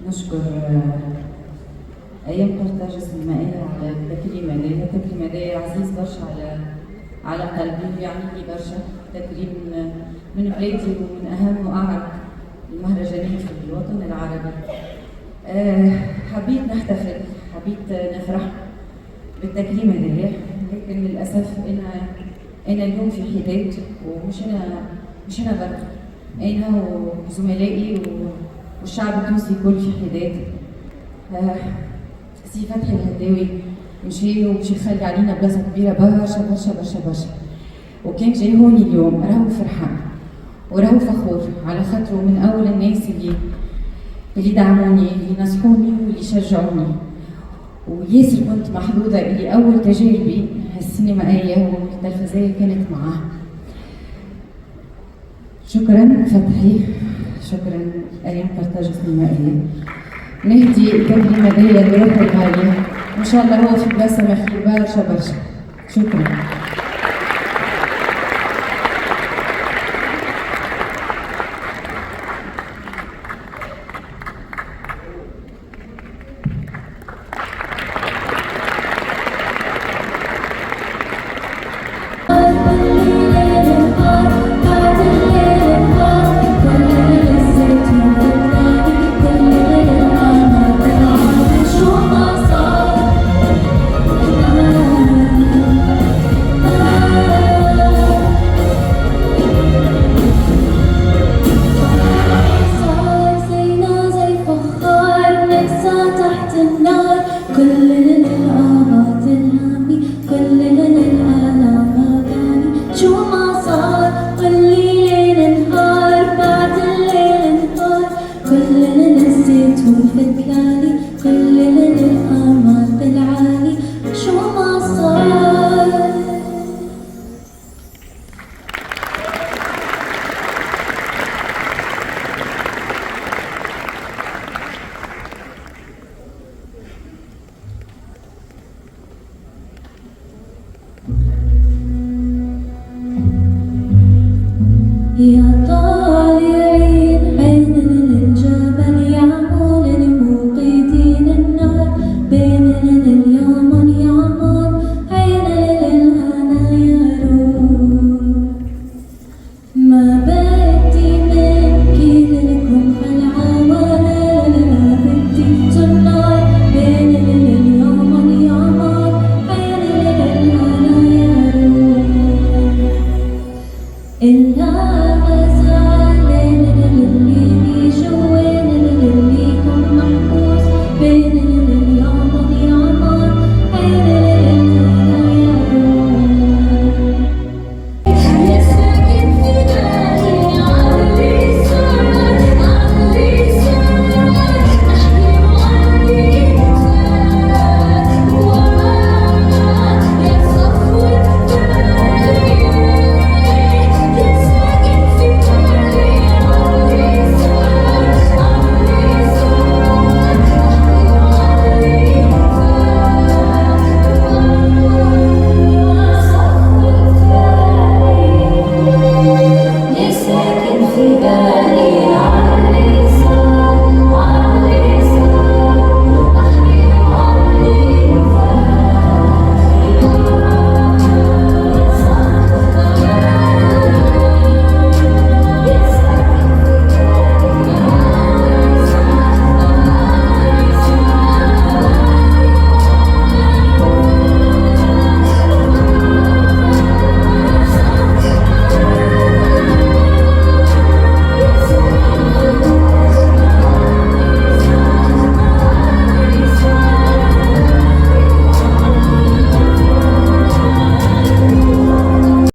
نشكر أيام قرطاج السينمائية على التكريم هذايا، تكريم هذايا عزيز برشا على قلبي ويعني لي برشا. تكريم من بلادي ومن أهم وأعرق المهرجانات في الوطن العربي. حبيت نحتفل، حبيت نفرح بالتكريم هذايا، لكن للأسف أنا اليوم في حداد، ومش أنا برك، أنا وزملائي والشعب التونسي الكل في حداد. سي فتحي الهداوي مشي ومشي يخلي علينا بلاصه كبيره برشا برشا برشا برشا، وكان جاي هوني اليوم راهو فرحان وراهو فخور على خاطره من اول الناس اللي دعموني، اللي نصحوني واللي شجعوني. وياسر كنت محظوظه اللي اول تجاربي السينمائيه والتلفزيونيه كانت معاه. شكرا فتحي، شكرا ايام قرطاج السينمائيه. نهدي التكريم هذايا لروحي الغاليه، وان شاء الله هو في بلاصه مخير برشا برشا. شكرا. كلنا نسيت وفتلاني كلنا للأمان.